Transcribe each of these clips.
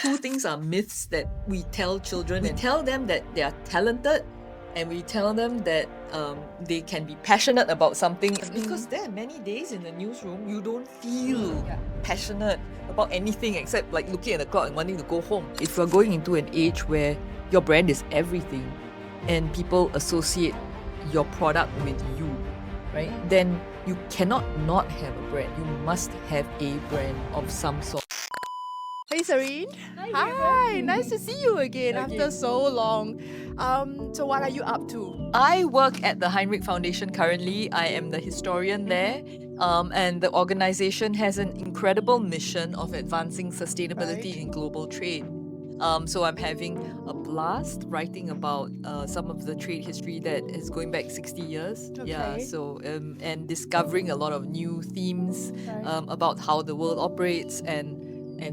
Two things are myths that we tell children. We tell them that they are talented, and we tell them that they can be passionate about something. Because there are many days in the newsroom you don't feel passionate about anything except like looking at the clock and wanting to go home. If we're going into an age where your brand is everything and people associate your product with you, right? Then you cannot not have a brand. You must have a brand of some sort. Hey Serene. Hi, nice to see you again after so long. So what are you up to? I work at the Heinrich Foundation currently. I am the historian there. And the organization has an incredible mission of advancing sustainability in global trade. So I'm having a blast writing about some of the trade history that is going back 60 years. Yeah, Okay. so and discovering a lot of new themes Right. about how the world operates and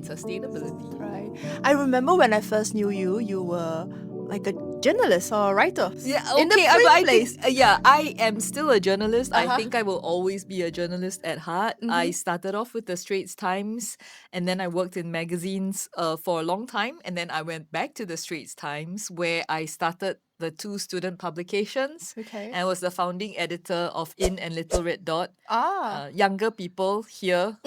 sustainability. Right. I remember when I first knew you, you were like a journalist or a writer. Yeah, In the okay. print I place. think, I am still a journalist. I Uh-huh. think I will always be a journalist at heart. I started off with the Straits Times, and then I worked in magazines for a long time, and then I went back to the Straits Times where I started the two student publications. Okay. And I was the founding editor of In and Little Red Dot. Ah. Younger people here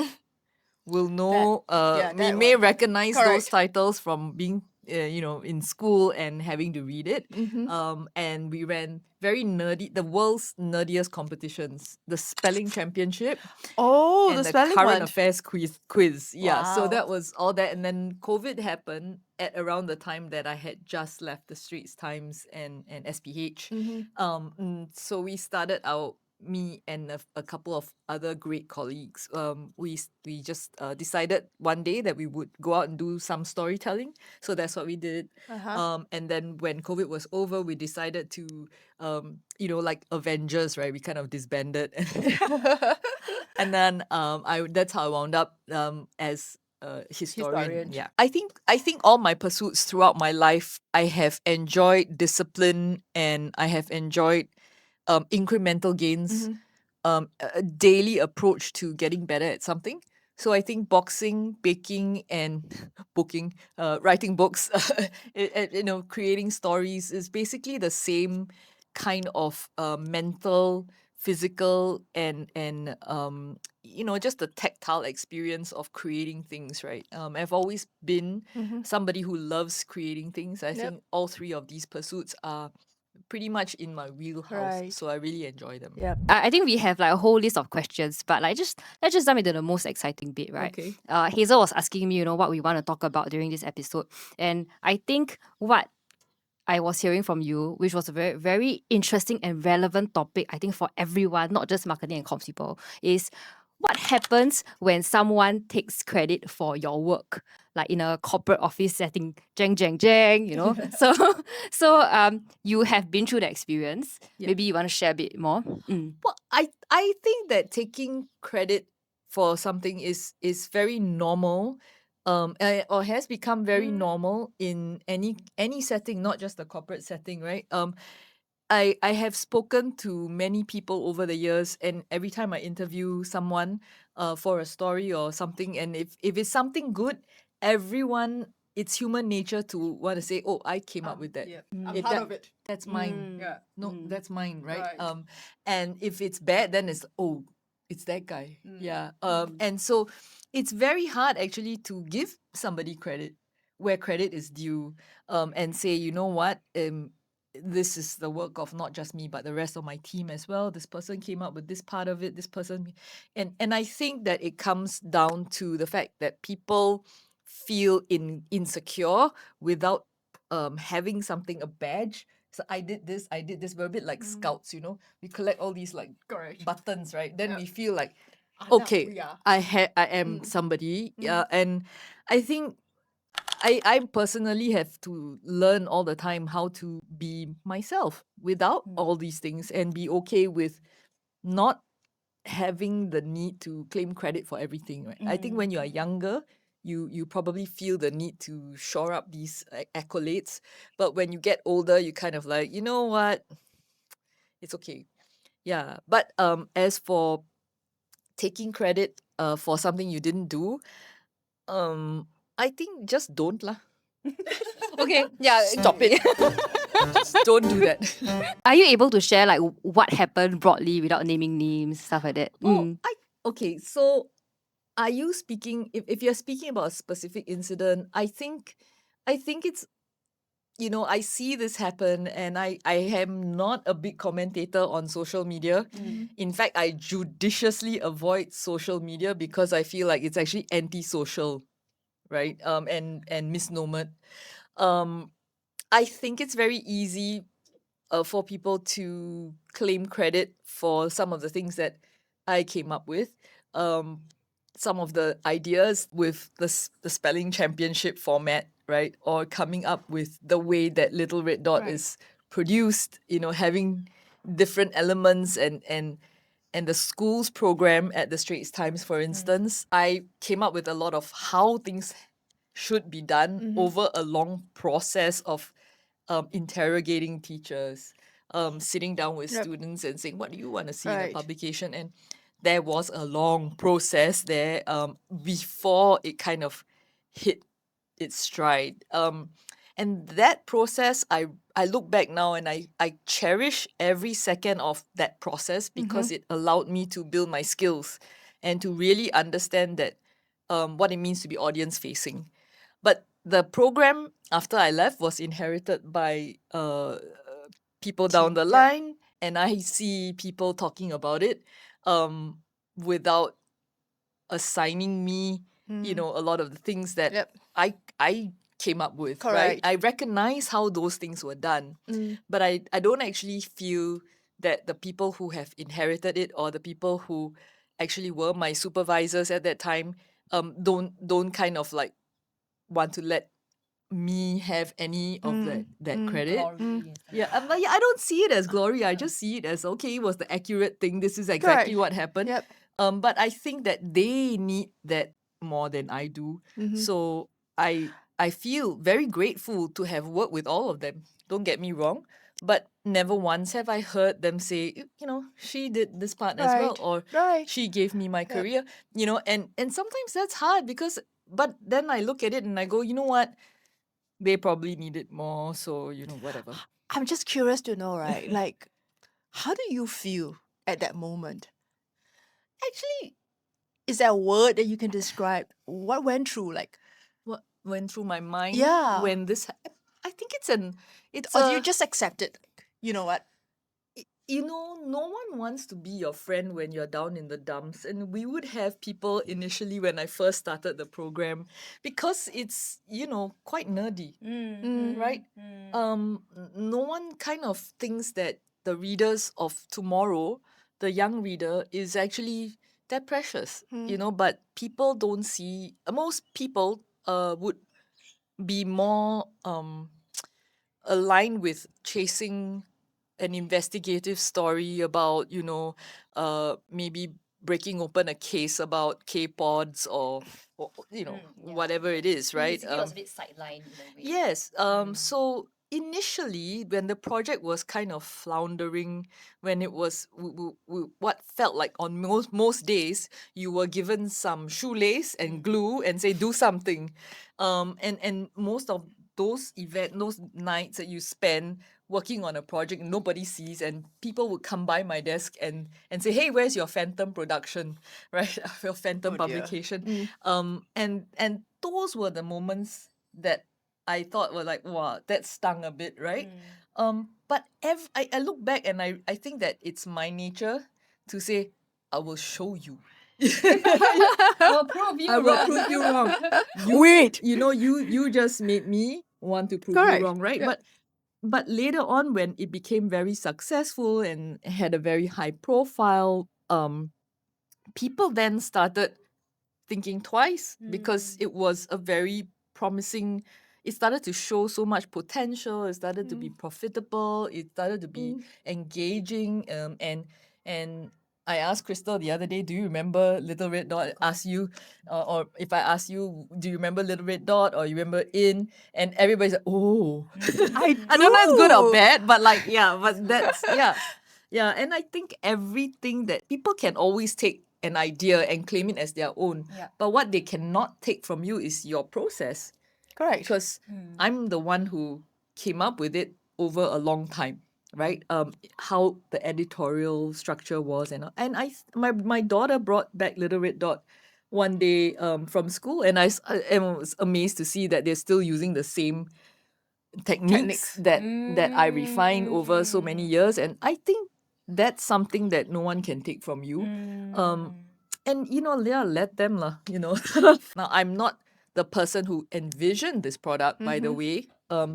will know, that may one. recognize those Correct. titles from being, in school and having to read it. Mm-hmm. And we ran very nerdy, the world's nerdiest competitions, the spelling championship Oh, and the the spelling current one. affairs quiz. Yeah, so Wow. that was all that. And then COVID happened at around the time that I had just left the Straits Times and SPH. So we started out, me and a couple of other great colleagues. We just decided one day that we would go out and do some storytelling. So that's what we did. And then when COVID was over, we decided to, like Avengers, right? We kind of disbanded. And then that's how I wound up as a historian. Yeah. I think all my pursuits throughout my life, I have enjoyed discipline and I have enjoyed incremental gains, a daily approach to getting better at something. So I think boxing, baking, and booking, writing books, creating stories is basically the same kind of mental, physical, and just the tactile experience of creating things. Right. I've always been somebody who loves creating things. I think all three of these pursuits are pretty much in my wheelhouse, Right. so I really enjoy them. Yep. I think we have like a whole list of questions, but like let's just jump into the most exciting bit, right? Okay. Hazel was asking me, what we want to talk about during this episode, and I think what I was hearing from you, which was a very, very interesting and relevant topic, I think for everyone, not just marketing and comms people, is what happens when someone takes credit for your work, like in a corporate office setting, jang jang jang, so you have been through the experience. Yeah. Maybe you want to share a bit more. Well, I think that taking credit for something is very normal, or has become very normal in any setting, not just the corporate setting, right? I have spoken to many people over the years, and every time I interview someone for a story or something, and if it's something good, everyone, it's human nature to want to say, "Oh, I came up with that. I'm part of it. That's mine. Yeah. No, that's mine, right?" Right. And if it's bad, then it's, oh, it's that guy. Yeah. And so it's very hard actually to give somebody credit where credit is due, and say, you know what, this is the work of not just me but the rest of my team as well. This person came up with this part of it, this person, and I think that it comes down to the fact that people feel insecure without having something, a badge. So I did this, we're a bit like scouts, we collect all these like Correct. buttons, right? Then we feel like, now okay, we are. I am somebody. And I think I personally have to learn all the time how to be myself without all these things and be okay with not having the need to claim credit for everything, right? I think when you are younger, you probably feel the need to shore up these accolades, but when you get older, you kind of like, you know what, it's okay. Yeah. But as for taking credit for something you didn't do, I think just don't lah. Okay. Yeah, stop it. Just don't do that. Are you able to share like what happened broadly without naming names, stuff like that? Oh, okay. So, are you speaking? If you're speaking about a specific incident, I think it's, I see this happen, and I am not a big commentator on social media. In fact, I judiciously avoid social media because I feel like it's actually antisocial, right? And misnomered. Um, I think it's very easy for people to claim credit for some of the things that I came up with. Some of the ideas with the spelling championship format, right? Or coming up with the way that Little Red Dot Right. is produced, having different elements and the school's program at the Straits Times, for instance. I came up with a lot of how things should be done over a long process of interrogating teachers, sitting down with Yep. students and saying, what do you want to see in a Right. publication? And there was a long process there before it kind of hit its stride. And that process, I look back now and I cherish every second of that process because it allowed me to build my skills and to really understand that what it means to be audience facing. But the program after I left was inherited by people down the line, and I see people talking about it without assigning me, a lot of the things that Yep. I came up with, right? Correct. I recognize how those things were done, but I don't actually feel that the people who have inherited it or the people who actually were my supervisors at that time don't kind of like want to let me have any of that credit. Yeah, but yeah, I don't see it as glory. I just see it as, okay, it was the accurate thing. This is exactly Correct. what happened. Yep. But I think that they need that more than I do. So I feel very grateful to have worked with all of them. Don't get me wrong, but never once have I heard them say, she did this part as well, Right. or Right. she gave me my career. And sometimes that's hard because, but then I look at it and I go, you know what? They probably need it more, so whatever. I'm just curious to know, right? Like, how do you feel at that moment? Actually, Is there a word that you can describe? What went through? Like, what went through my mind Yeah. when this I think it's or do you just accept it? Like, you know what? no one wants to be your friend when you're down in the dumps. And we would have people initially when I first started the program because it's, quite nerdy, right? No one kind of thinks that the readers of tomorrow, the young reader, is actually that precious, but people don't see, most people would be more aligned with chasing an investigative story about, maybe breaking open a case about K-pods or whatever it is, right? a bit sidelined in a way. Yes. So initially, when the project was kind of floundering, when it was what felt like on most days, you were given some shoelace and glue and say do something, and most of those nights that you spend working on a project nobody sees, and people would come by my desk and say, hey, where's your phantom production, right? Your phantom Oh, dear. publication. And those were the moments that I thought were like, wow, that stung a bit, right? But I look back and I think that it's my nature to say, I will show you. I will prove you I will prove you wrong. Wait. You just made me want to prove Correct. you wrong, right? Yeah. But later on, when it became very successful and had a very high profile, people then started thinking twice because it was a very promising. It started to show so much potential. It started to be profitable. It started to be engaging. And I asked Crystal the other day, do you remember Little Red Dot? Ask you, or if I ask you, do you remember Little Red Dot or you remember In? And everybody's like, oh, I don't know if it's good or do. bad, but but that's yeah. And I think everything that people can always take an idea and claim it as their own. Yeah. But what they cannot take from you is your process. Correct. Because I'm the one who came up with it over a long time, right? How the editorial structure was, and my daughter brought back Little Red Dot one day from school, and I was amazed to see that they're still using the same techniques that I refined over so many years, and I think that's something that no one can take from you. And let them lah. Now I'm not the person who envisioned this product, by the way.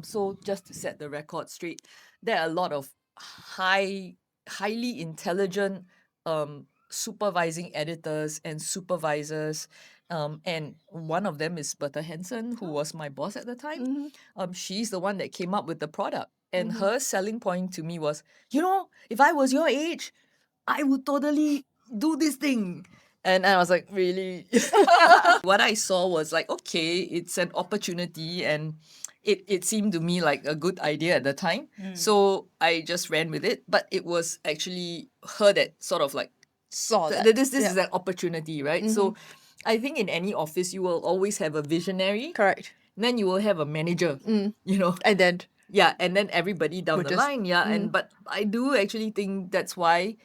So just to set the record straight, there are a lot of highly intelligent supervising editors and supervisors. And one of them is Bertha Henson, who was my boss at the time. She's the one that came up with the product. And her selling point to me was, if I was your age, I would totally do this thing. And I was like, really? What I saw was like, okay, it's an opportunity, and it seemed to me like a good idea at the time. So I just ran with it. But it was actually her that sort of like Saw that. this is an opportunity, right? So I think in any office you will always have a visionary. Correct. Then you will have a manager, And then Yeah, and then everybody down the just- line. Yeah, but I do actually think that's why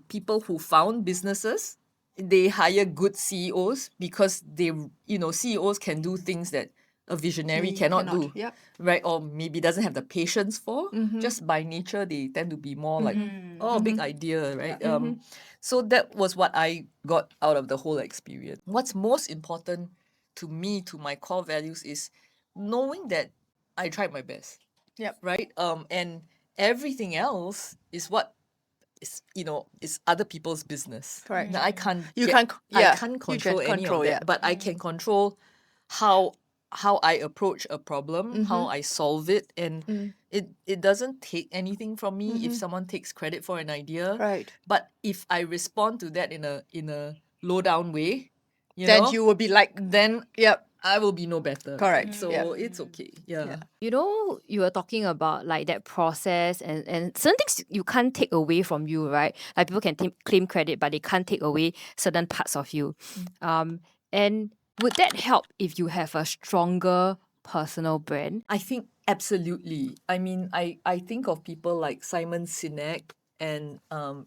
people who found businesses, they hire good CEOs, because CEOs can do things that a visionary cannot do. Yep. Right? Or maybe doesn't have the patience for. Just by nature, they tend to be more like, big idea, right? So that was what I got out of the whole experience. What's most important to me, to my core values, is knowing that I tried my best. Yep. Right? And everything else is what is other people's business. Correct. Now, I can't You get- can't- I yeah, can't you control can't any control, of that, yeah. but I can control how I approach a problem, how I solve it, and it doesn't take anything from me if someone takes credit for an idea. Right. But if I respond to that in a low down way, Then you will be like, then yep. I will be no better. Correct. So Yep. it's okay. Yeah. You were talking about like that process and certain things you can't take away from you, right? Like people can claim credit, but they can't take away certain parts of you. And would that help if you have a stronger personal brand? I think absolutely. I mean, I think of people like Simon Sinek, and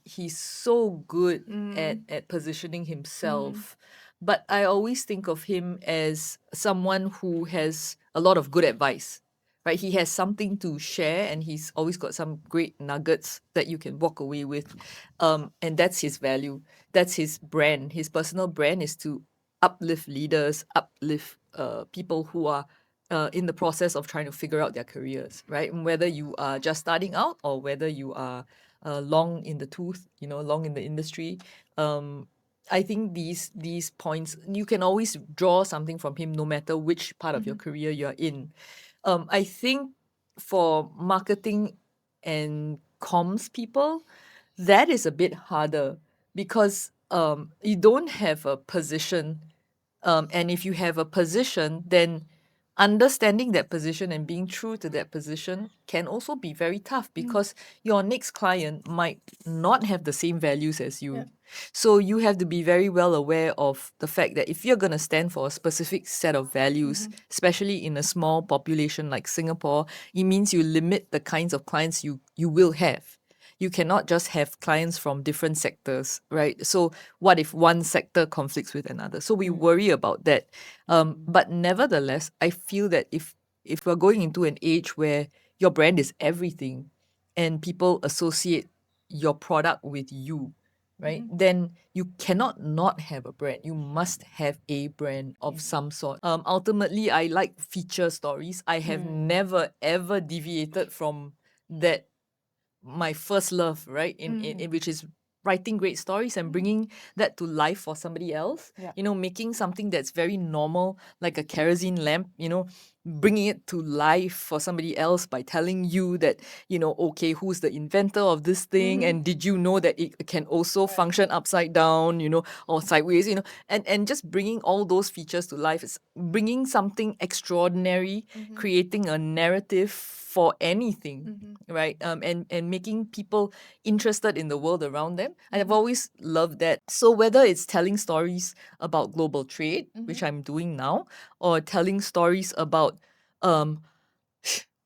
he's so good at positioning himself. But I always think of him as someone who has a lot of good advice. Right? He has something to share, and he's always got some great nuggets that you can walk away with. And that's his value. That's his brand. His personal brand is to uplift leaders, uplift people who are in the process of trying to figure out their careers, right? And whether you are just starting out or whether you are long in the tooth, long in the industry. I think these points, you can always draw something from him no matter which part of your career you're in. I think for marketing and comms people, that is a bit harder because you don't have a position. And if you have a position, then understanding that position and being true to that position can also be very tough because your next client might not have the same values as you. So you have to be very well aware of the fact that if you're going to stand for a specific set of values, especially in a small population like Singapore, it means you limit the kinds of clients you will have. You cannot just have clients from different sectors, right? So what if one sector conflicts with another? So we worry about that. But nevertheless, I feel that if we're going into an age where your brand is everything and people associate your product with you, right? Then you cannot not have a brand. You must have a brand of some sort. Ultimately, I like feature stories. I have never, ever deviated from that, my first love, right? In which is writing great stories and bringing that to life for somebody else. Yeah. Making something that's very normal, like a kerosene lamp, bringing it to life for somebody else by telling you that, okay, who's the inventor of this thing? And did you know that it can also function upside down, or sideways, and just bringing all those features to life is bringing something extraordinary, creating a narrative for anything, right? And making people interested in the world around them. I've always loved that. So whether it's telling stories about global trade, which I'm doing now, or telling stories about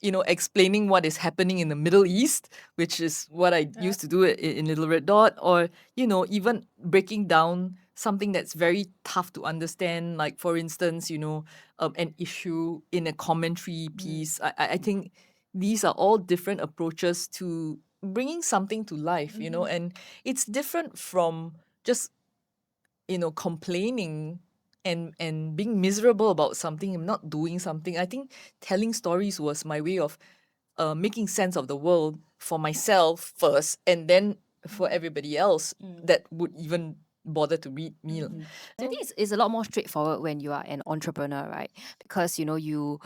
explaining what is happening in the Middle East, which is what I used to do in Little Red Dot, or, even breaking down something that's very tough to understand, like, for instance, an issue in a commentary piece. I think these are all different approaches to bringing something to life, and it's different from just, complaining and being miserable about something and not doing something. I think telling stories was my way of making sense of the world for myself first, and then for everybody else that would even bother to read me. I think it's a lot more straightforward when you are an entrepreneur, right? Because you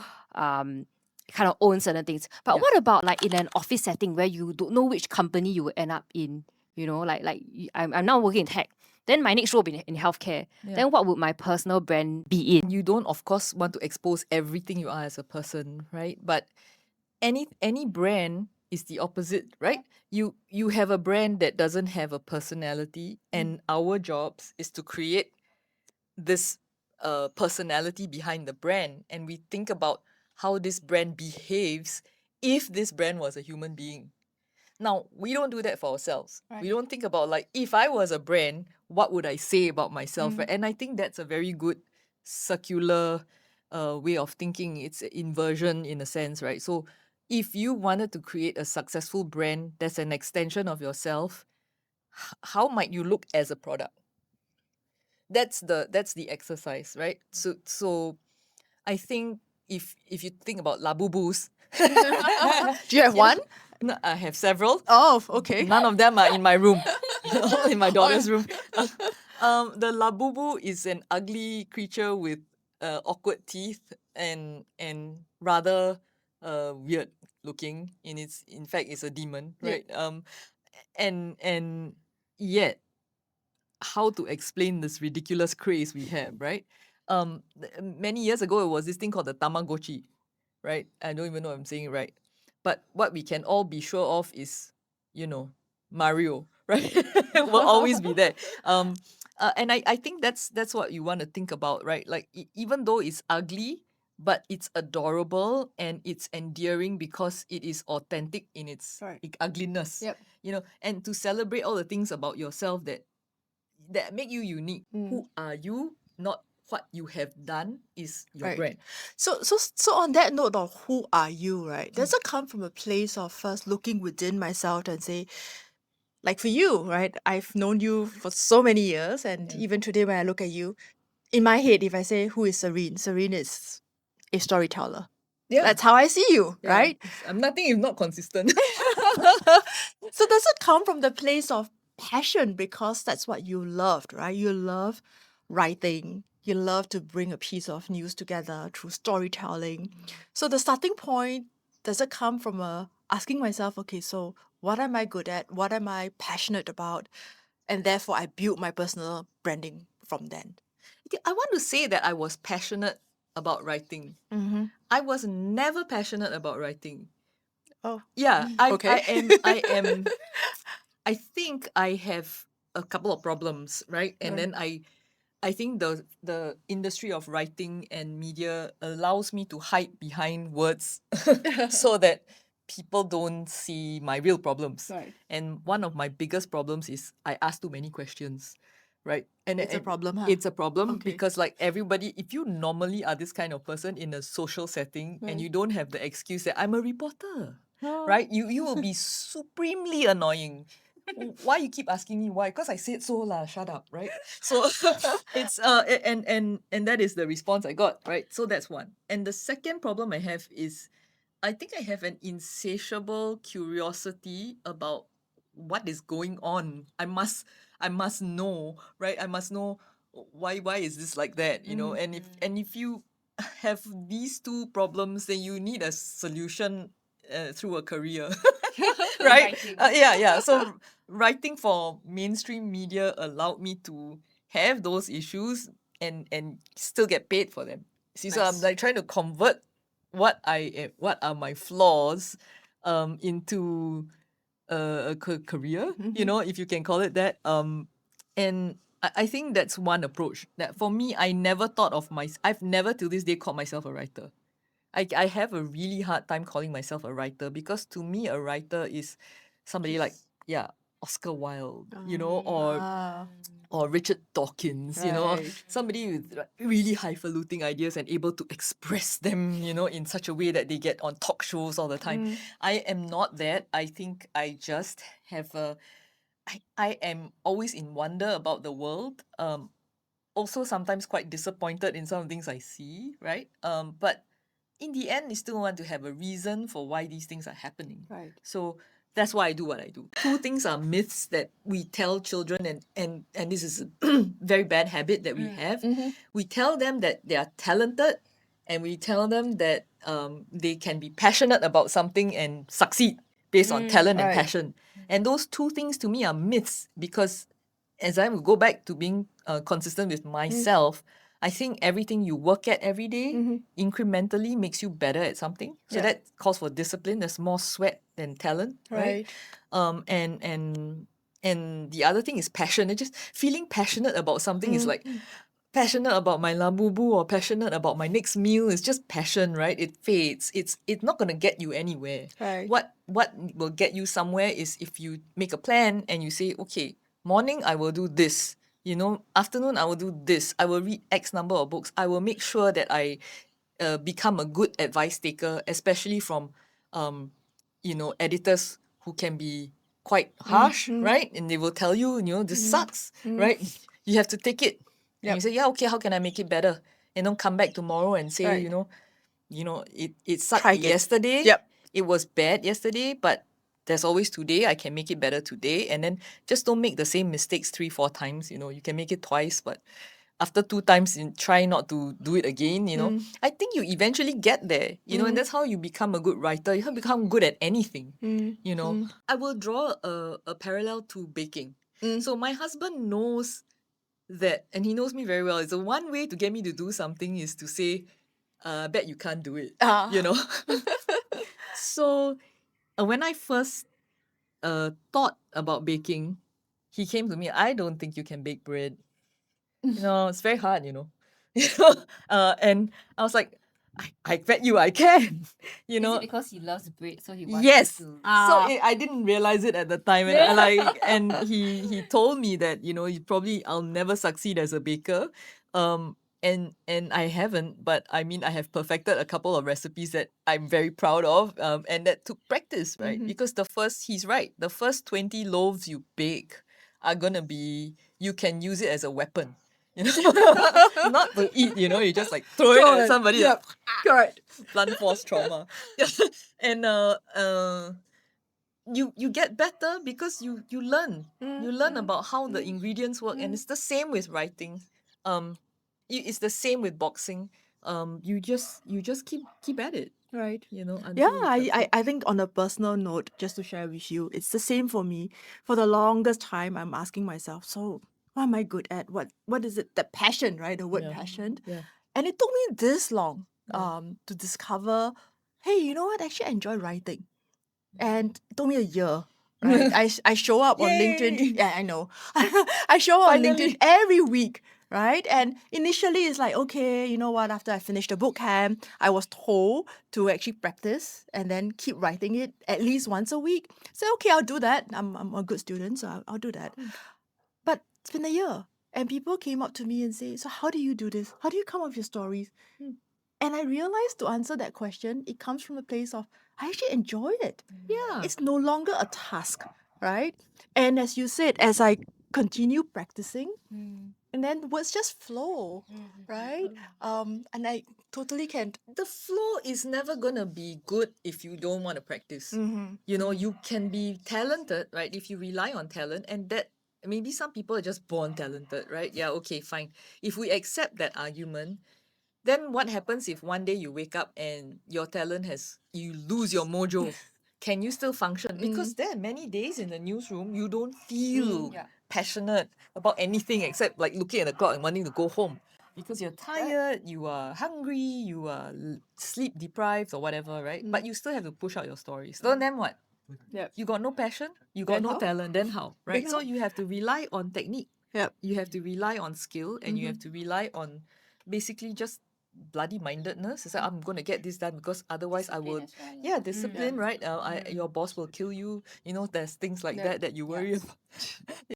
kind of own certain things. But what about like in an office setting where you don't know which company you will end up in? I'm now working in tech. Then my next role will be in healthcare. Then what would my personal brand be in? You don't, of course, want to expose everything you are as a person, right? But any brand is the opposite, right? You have a brand that doesn't have a personality, and our jobs is to create this personality behind the brand, and we think about how this brand behaves if this brand was a human being. Now, we don't do that for ourselves. We don't think about, like, if I was a brand, what would I say about myself? Right? And I think that's a very good circular way of thinking. It's an inversion in a sense, right? So if you wanted to create a successful brand that's an extension of yourself, how might you look as a product? That's the exercise, right? So I think if you think about Labubus, Do you have one? no, I have several. Oh, okay. None of them are in my room, all in my daughter's room. The Labubu is an ugly creature with awkward teeth and rather weird looking. In fact, it's a demon, right? And yet, how to explain this ridiculous craze we have, right? Many years ago, it was this thing called the Tamagotchi, right? I don't even know if I'm saying it right. But what we can all be sure of is, Mario, right? Will always be there. And I think that's what you want to think about, right? Like, even though it's ugly, but it's adorable and it's endearing because it is authentic in its ugliness. And to celebrate all the things about yourself that make you unique. Who are you? Not what you have done is your brand. So on that note of who are you, right? Does it come from a place of first looking within myself and say, like for you, right? I've known you for so many years, and even today when I look at you, in my head, if I say who is Serene, Serene is a storyteller. That's how I see you, right? I'm nothing if not consistent. So does it come from the place of passion because that's what you loved, right? You love writing. You love to bring a piece of news together through storytelling. So the starting point, does it come from asking myself, okay, so what am I good at? What am I passionate about? And therefore I build my personal branding from then. I want to say that I was passionate about writing. I was never passionate about writing. Oh. Yeah, Okay. I think I have a couple of problems, right? And then I think the industry of writing and media allows me to hide behind words so that people don't see my real problems. And one of my biggest problems is I ask too many questions, right? And It's a problem, huh? It's a problem Okay. because, like, everybody, if you normally are this kind of person in a social setting and you don't have the excuse that I'm a reporter, right? You will be supremely annoying. Why you keep asking me why? Because I said so lah. Shut up, right? So it's and that is the response I got, right? So that's one. And the second problem I have is, I think I have an insatiable curiosity about what is going on. I must know, right? I must know why is this like that, And if you have these two problems, then you need a solution through a career, right? Writing. Yeah. So writing for mainstream media allowed me to have those issues and still get paid for them. See, so I'm Nice. like trying to convert what are my flaws into a career, if you can call it that. And I think that's one approach that for me, I never thought of I've never till this day called myself a writer. I have a really hard time calling myself a writer because to me, a writer is somebody like, yeah, Oscar Wilde, Ah, or Richard Dawkins, right. somebody with like, really highfalutin ideas and able to express them, in such a way that they get on talk shows all the time. I am not that. I think I just have I am always in wonder about the world. Also sometimes quite disappointed in some of the things I see, right? But in the end, you still want to have a reason for why these things are happening. Right. So that's why I do what I do. Two things are myths that we tell children, and this is a very bad habit that we have. We tell them that they are talented, and we tell them that they can be passionate about something and succeed based on talent and Right. passion. And those two things to me are myths because as I will go back to being consistent with myself, I think everything you work at every day incrementally makes you better at something. So Yeah. that calls for discipline. There's more sweat than talent, right? Right. And the other thing is passion. It's just feeling passionate about something is like passionate about my labubu or passionate about my next meal. It's just passion, right? It fades. It's not gonna get you anywhere. Right. What will get you somewhere is if you make a plan and you say, okay, morning I will do this. Afternoon I will do this. I will read X number of books. I will make sure that I become a good advice taker, especially from editors who can be quite harsh, right? And they will tell you, this sucks, right? You have to take it. And you Yep. say, yeah, okay, how can I make it better? And don't come back tomorrow and say, Right. it sucked Try again. yesterday. Yep. It was bad yesterday, but there's always today. I can make it better today. And then just don't make the same mistakes 3-4 times. You can make it twice, but after 2 times, you try not to do it again. I think you eventually get there. And that's how you become a good writer. You have become good at anything. I will draw a parallel to baking. So my husband knows that, and he knows me very well. It's the one way to get me to do something is to say, I bet you can't do it. Ah. So when I first thought about baking, he came to me, I don't think you can bake bread. It's very hard, and I was like, I bet you I can. Is it because he loves bread, so he wants Yes. to... I didn't realize it at the time, and he told me that I'll never succeed as a baker, and I haven't, but I mean I have perfected a couple of recipes that I'm very proud of, and that took practice, right? Because he's right, the first 20 loaves you bake are gonna be, you can use it as a weapon. Not to eat, you just like throw it at somebody. Yep. Correct. Blunt force trauma. And you get better because you learn. You learn about how the ingredients work, and it's the same with writing. It's the same with boxing. You just keep at it. Right. Until Yeah, you succeed. I think on a personal note, just to share with you, it's the same for me. For the longest time, I'm asking myself, so what am I good at? What is it? The passion, right? The word Yeah. passion. Yeah. And it took me this long to discover, hey, you know what? Actually, I enjoy writing. And it took me a year. Right? I show up on Yay! LinkedIn. Yeah, I know. I show up on Finally. LinkedIn every week. Right? And initially it's like, okay, you know what, after I finished the book camp, I was told to actually practice and then keep writing it at least once a week. So okay, I'll do that. I'm a good student, so I'll do that. But it's been a year. And people came up to me and say, so how do you do this? How do you come up with your stories? And I realized to answer that question, it comes from a place of, I actually enjoy it. Yeah. It's no longer a task, right? And as you said, as I continue practicing, and then words just flow, right? And I totally can. The flow is never gonna be good if you don't want to practice. You can be talented, right? If you rely on talent, and that maybe some people are just born talented, right? Yeah, okay, fine. If we accept that argument, Then what happens if one day you wake up and your talent you lose your mojo? Can you still function? Because there are many days in the newsroom you don't feel passionate about anything except like looking at the clock and wanting to go home. Because you're tired, you are hungry, you are sleep deprived or whatever, right? But you still have to push out your stories. So then what? Yep. You got no passion, you got Then no how? talent, then how? Right? Then So how? you have to rely on technique. Yep. You have to rely on skill, and you have to rely on basically just bloody mindedness. It's like I'm gonna get this done because otherwise I will discipline, right? Your boss will kill you. You know, there's things like that you worry about.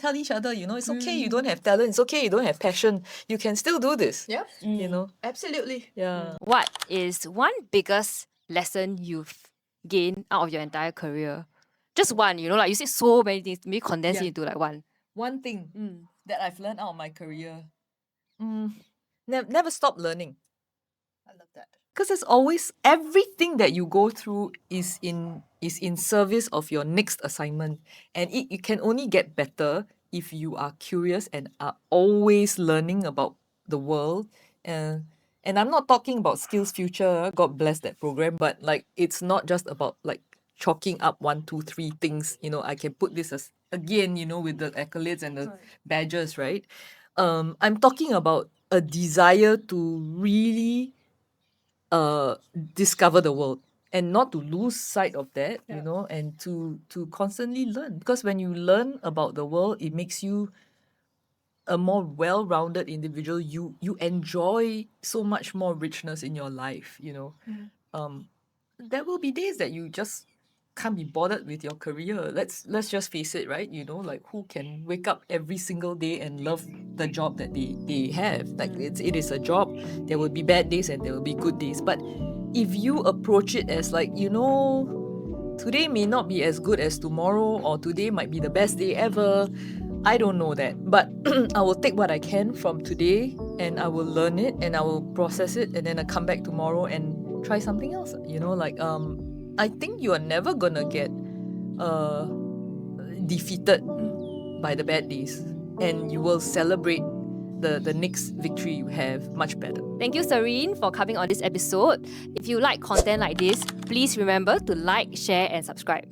Tell each other, you know, it's okay you don't have talent, it's okay you don't have passion. You can still do this. Yep. You know? Absolutely. Yeah. What is one biggest lesson you've gained out of your entire career? Just one, you know, like you said so many things, maybe condense it Yeah. into like one. One thing that I've learned out of my career. Never stop learning. I love that. Because there's always everything that you go through is in service of your next assignment, and it can only get better if you are curious and are always learning about the world. And I'm not talking about Skills Future, God bless that program, but like it's not just about like chalking up 1, 2, 3 things. You know, I can put this as again, you know, with the accolades and the badges, right? I'm talking about a desire to really discover the world and not to lose sight of that, you know, and to constantly learn, because when you learn about the world, it makes you a more well-rounded individual. You enjoy so much more richness in your life, you know. There will be days that you just can't be bothered with your career. Let's just face it, right? You know, like who can wake up every single day and love the job that they have? Like it is a job. There will be bad days and there will be good days. But if you approach it as like, you know, today may not be as good as tomorrow, or today might be the best day ever. I don't know that. But I will take what I can from today and I will learn it and I will process it, and then I come back tomorrow and try something else. You know, like I think you are never gonna get defeated by the bad days, and you will celebrate the next victory you have much better. Thank you, Serene, for coming on this episode. If you like content like this, please remember to like, share, and subscribe.